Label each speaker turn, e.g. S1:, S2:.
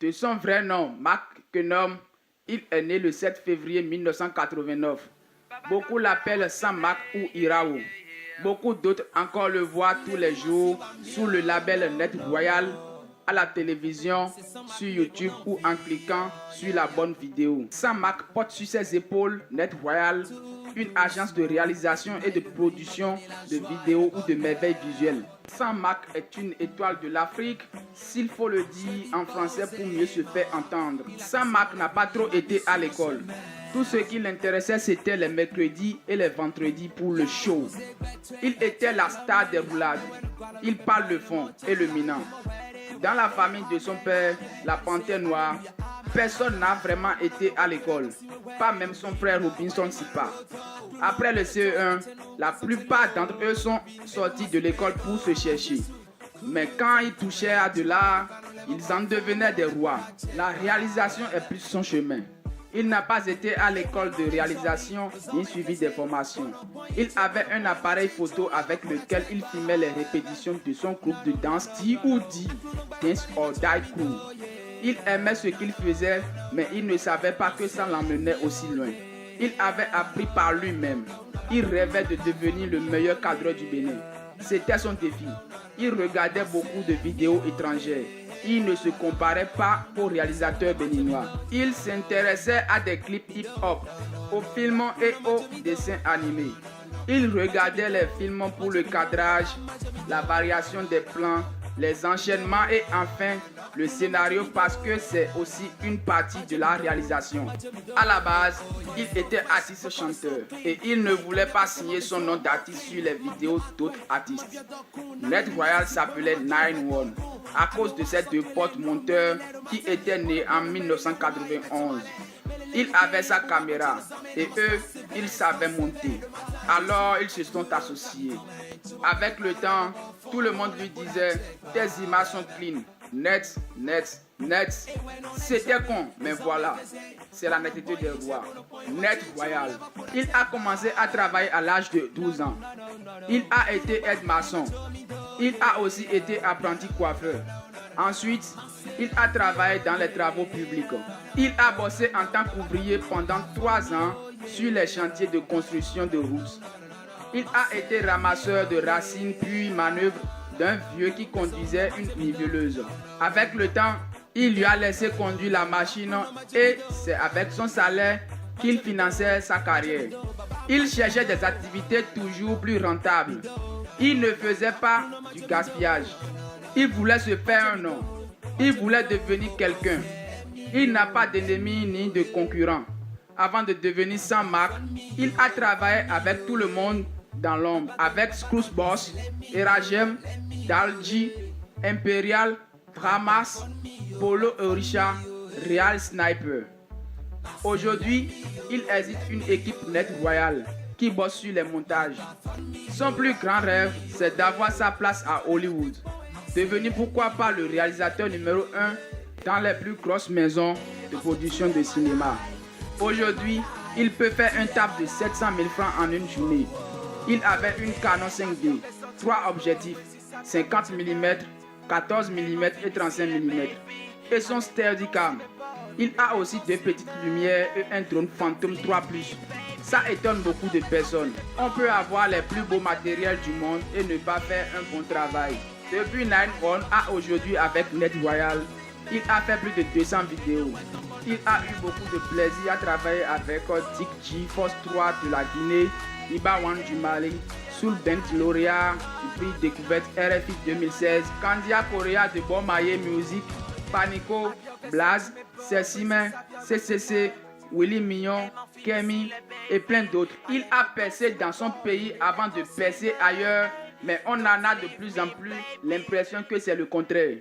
S1: De son vrai nom, Mark Kenom, il est né le 7 février 1989. Beaucoup l'appellent Sam Mark ou Irao. Beaucoup d'autres encore le voient tous les jours sous le label Net Royal, à la télévision, sur YouTube ou en cliquant sur la bonne vidéo. Sam Mark porte sur ses épaules Net Royal, une agence de réalisation et de production de vidéos ou de merveilles visuelles. Sam Mark est une étoile de l'Afrique, s'il faut le dire en français pour mieux se faire entendre. Sam Mark n'a pas trop été à l'école. Tout ce qui l'intéressait, c'était les mercredis et les vendredis pour le show. Il était la star des roulades. Il parle le fond et le minant. Dans la famille de son père, la panthère noire, personne n'a vraiment été à l'école. Pas même son frère Robinson Sipa. Après le CE1, la plupart d'entre eux sont sortis de l'école pour se chercher. Mais quand ils touchaient à de l'art, ils en devenaient des rois. La réalisation est plus son chemin. Il n'a pas été à l'école de réalisation ni suivi des formations. Il avait un appareil photo avec lequel il filmait les répétitions de son groupe de danse D.O.D. Dance or Die Crew. Il aimait ce qu'il faisait, mais il ne savait pas que ça l'emmenait aussi loin. Il avait appris par lui-même. Il rêvait de devenir le meilleur cadreur du Bénin. C'était son défi. Il regardait beaucoup de vidéos étrangères. Il ne se comparait pas aux réalisateurs béninois. Il s'intéressait à des clips hip-hop, aux films et aux dessins animés. Il regardait les films pour le cadrage, la variation des plans, les enchaînements et enfin le scénario parce que c'est aussi une partie de la réalisation. À la base, il était artiste-chanteur et il ne voulait pas signer son nom d'artiste sur les vidéos d'autres artistes. Net Royal s'appelait 9-1 à cause de ces deux potes monteurs qui étaient nés en 1991. Il avait sa caméra et eux, ils savaient monter. Alors, ils se sont associés. Avec le temps, tout le monde lui disait « Tes images sont clean, net. » C'était con, mais voilà. C'est la netteté des rois. Net Royal. Il a commencé à travailler à l'âge de 12 ans. Il a été aide-maçon. Il a aussi été apprenti coiffeur. Ensuite, il a travaillé dans les travaux publics. Il a bossé en tant qu'ouvrier pendant 3 ans sur les chantiers de construction de routes. Il a été ramasseur de racines puis manœuvre d'un vieux qui conduisait une niveleuse. Avec le temps, il lui a laissé conduire la machine et c'est avec son salaire qu'il finançait sa carrière. Il cherchait des activités toujours plus rentables. Il ne faisait pas du gaspillage. Il voulait se faire un nom. Il voulait devenir quelqu'un. Il n'a pas d'ennemis ni de concurrents. Avant de devenir Sam Mark, il a travaillé avec tout le monde dans l'ombre, avec Scrooge Boss, Eragem, Dalji, Imperial, Framas, Polo Orisha, Real Sniper. Aujourd'hui, il existe une équipe Net Royal qui bosse sur les montages. Son plus grand rêve, c'est d'avoir sa place à Hollywood. Devenir pourquoi pas le réalisateur numéro 1 dans les plus grosses maisons de production de cinéma. Aujourd'hui, il peut faire un tap de 700 000 francs en une journée. Il avait une Canon 5D, 3 objectifs, 50 mm, 14 mm et 35 mm. Et son Steadicam. Il a aussi 2 petites lumières et un drone Phantom 3+. Ça étonne beaucoup de personnes. On peut avoir les plus beaux matériels du monde et ne pas faire un bon travail. Depuis 9-1 à aujourd'hui avec Net Royal, il a fait plus de 200 vidéos. Il a eu beaucoup de plaisir à travailler avec Dick G, Force 3 de la Guinée, Iba One du Mali, Soul Bent lauréat du prix Découverte RFI 2016, Candia Korea de Bon Maye Music, Panico, Blaze, Cessime, CCC, Willy Mignon, Kemi et plein d'autres. Il a percé dans son pays avant de percer ailleurs, mais on en a de plus en plus l'impression que c'est le contraire.